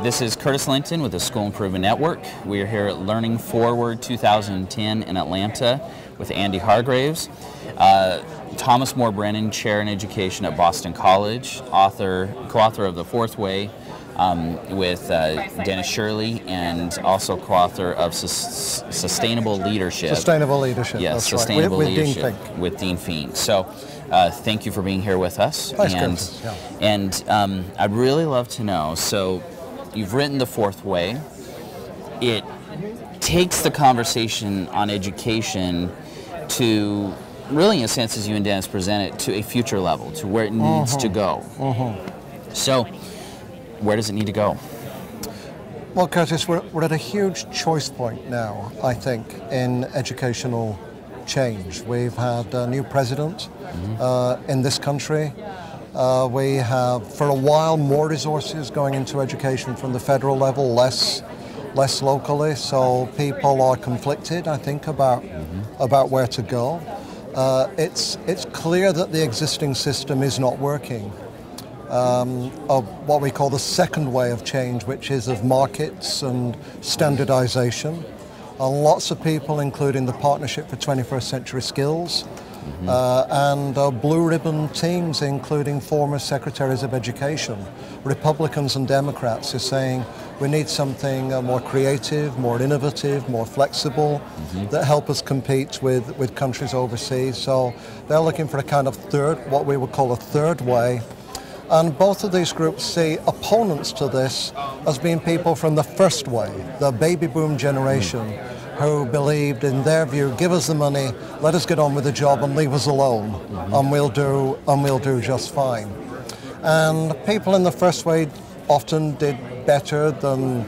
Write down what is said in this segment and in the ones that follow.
This is Curtis Linton with the School Improvement Network. We are here at Learning Forward 2010 in Atlanta with Andy Hargraves, Thomas Moore Brennan, Chair in Education at Boston College, co-author of The Fourth Way with Dennis Shirley, and also co-author of Sustainable Leadership. Sustainable Leadership, yes, that's Sustainable right. Leadership with Dean Feen. So thank you for being here with us. Thanks, Curtis. Yeah. And I'd really love to know, so you've written The Fourth Way. It takes the conversation on education to, really in a sense as you and Dennis present it, to a future level, to where it needs to go. So where does it need to go? Well, Curtis, we're at a huge choice point now, I think, in educational change. We've had a new president in this country. We have, for a while, more resources going into education from the federal level, less locally. So people are conflicted, I think, about where to go. It's clear that the existing system is not working. Of what we call the second way of change, which is of markets and standardization. Lots of people, including the Partnership for 21st Century Skills, and blue ribbon teams, including former secretaries of education, Republicans and Democrats, are saying we need something more creative, more innovative, more flexible, that help us compete with countries overseas. So they're looking for a kind of what we would call a third way. And both of these groups see opponents to this as being people from the first way, the baby boom generation, who believed, in their view, give us the money, let us get on with the job and leave us alone, and we'll do just fine. And people in the first way often did better than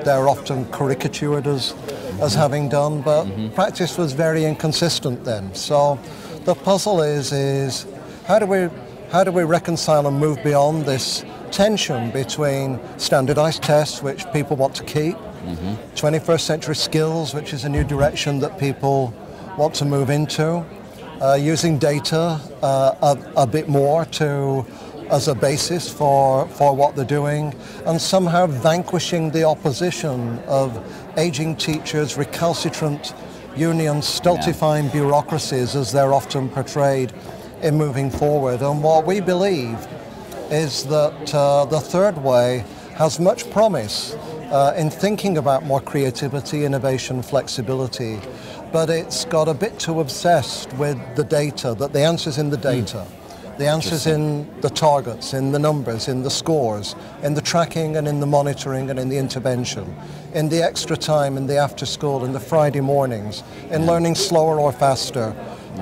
they're often caricatured as having done, but practice was very inconsistent then. So the puzzle is how do we reconcile and move beyond this tension between standardized tests, which people want to keep, 21st century skills, which is a new direction that people want to move into, using data a bit more as a basis for what they're doing, and somehow vanquishing the opposition of aging teachers, recalcitrant unions, stultifying bureaucracies as they're often portrayed in moving forward. And what we believe is that the third way has much promise in thinking about more creativity, innovation, flexibility, but it's got a bit too obsessed with the data, that the answer's in the data. The answer's in the targets, in the numbers, in the scores, in the tracking and in the monitoring and in the intervention, in the extra time, in the after school, in the Friday mornings, in learning slower or faster,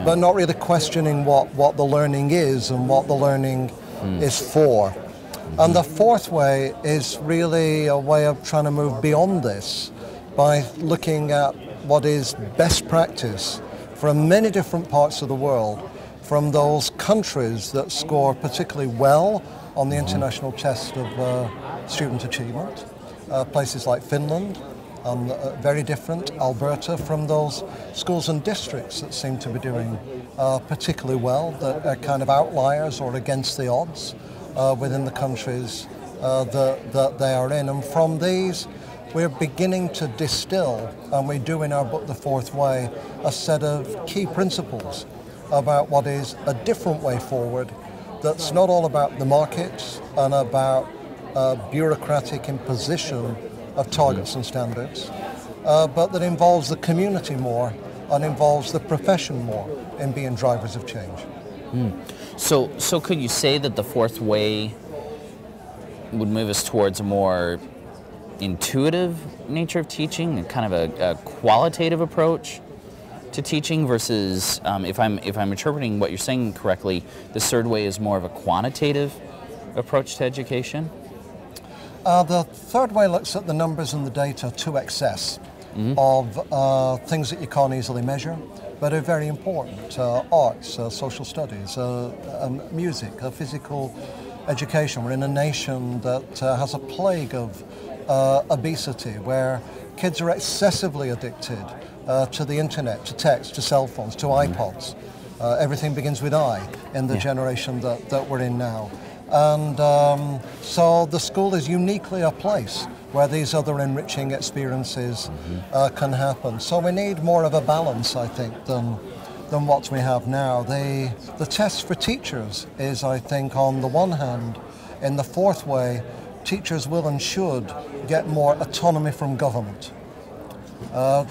but not really questioning what the learning is and what the learning is for. And the fourth way is really a way of trying to move beyond this by looking at what is best practice from many different parts of the world, from those countries that score particularly well on the international test of student achievement, places like Finland, very different, Alberta, from those schools and districts that seem to be doing particularly well, that are kind of outliers or against the odds within the countries that they are in. And from these, we're beginning to distill, and we do in our book, The Fourth Way, a set of key principles about what is a different way forward, that's not all about the markets and about bureaucratic imposition of targets and standards, but that involves the community more and involves the profession more in being drivers of change. So could you say that the fourth way would move us towards a more intuitive nature of teaching, and kind of a qualitative approach to teaching versus, if I'm interpreting what you're saying correctly, the third way is more of a quantitative approach to education? The third way looks at the numbers and the data to excess of things that you can't easily measure, but are very important. Arts, social studies, music, physical education. We're in a nation that has a plague of obesity, where kids are excessively addicted to the internet, to text, to cell phones, to iPods. Everything begins with I in the generation that we're in now. And so the school is uniquely a place where these other enriching experiences can happen. So we need more of a balance, I think, than what we have now. The test for teachers is, I think, on the one hand, in the fourth way, teachers will and should get more autonomy from government.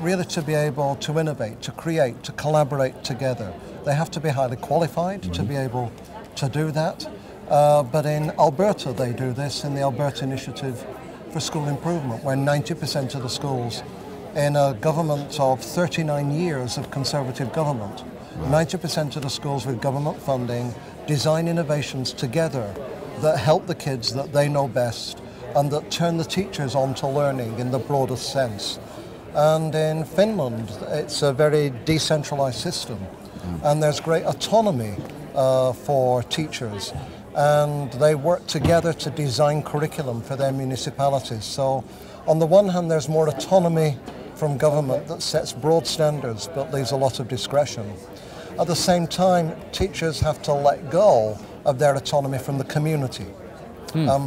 Really to be able to innovate, to create, to collaborate together. They have to be highly qualified to be able to do that. But in Alberta they do this in the Alberta Initiative for School Improvement, where 90% of the schools in a government of 39 years of Conservative government, 90% of the schools with government funding design innovations together that help the kids that they know best and that turn the teachers on to learning in the broadest sense. And in Finland, it's a very decentralized system, and there's great autonomy for teachers, and they work together to design curriculum for their municipalities. So on the one hand, there's more autonomy from government that sets broad standards but leaves a lot of discretion. At the same time, teachers have to let go of their autonomy from the community,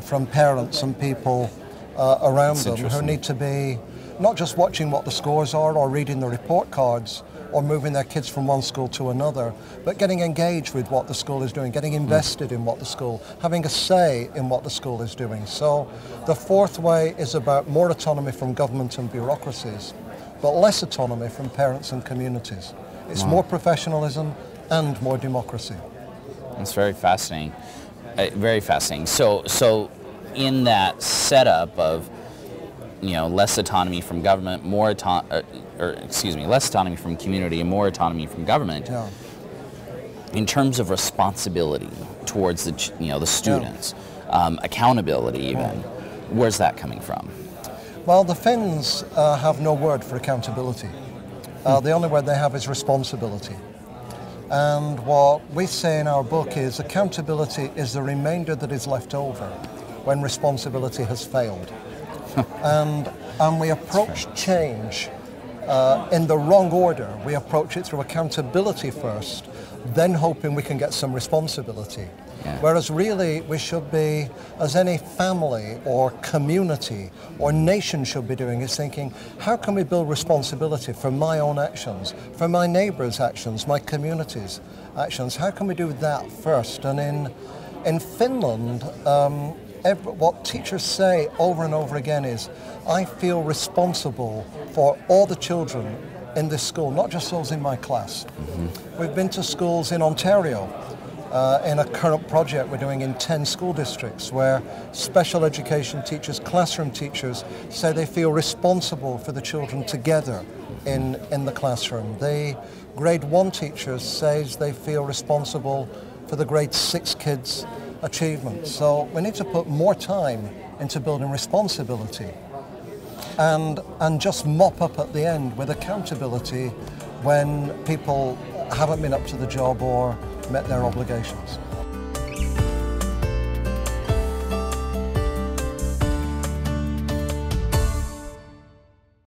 from parents and people around them who need to be not just watching what the scores are or reading the report cards or moving their kids from one school to another, but getting engaged with what the school is doing, getting invested in what the school, having a say in what the school is doing. So the fourth way is about more autonomy from government and bureaucracies, but less autonomy from parents and communities. It's more professionalism and more democracy. That's very fascinating. Very fascinating. So in that setup of, less autonomy from government, less autonomy from community and more autonomy from government. Yeah. In terms of responsibility towards the students, accountability even, where's that coming from? Well, the Finns have no word for accountability. The only word they have is responsibility. And what we say in our book is accountability is the remainder that is left over when responsibility has failed. And we approach change in the wrong order. We approach it through accountability first, then hoping we can get some responsibility. Yeah. Whereas really we should be, as any family or community or nation should be doing, is thinking, how can we build responsibility for my own actions, for my neighbours' actions, my community's actions? How can we do that first? And in Finland, what teachers say over and over again is, I feel responsible for all the children in this school, not just those in my class. We've been to schools in Ontario in a current project we're doing in 10 school districts where special education teachers, classroom teachers say they feel responsible for the children together in the classroom. The grade 1 teachers says they feel responsible for the grade 6 kids' achievement. So we need to put more time into building responsibility and just mop up at the end with accountability when people haven't been up to the job or met their obligations.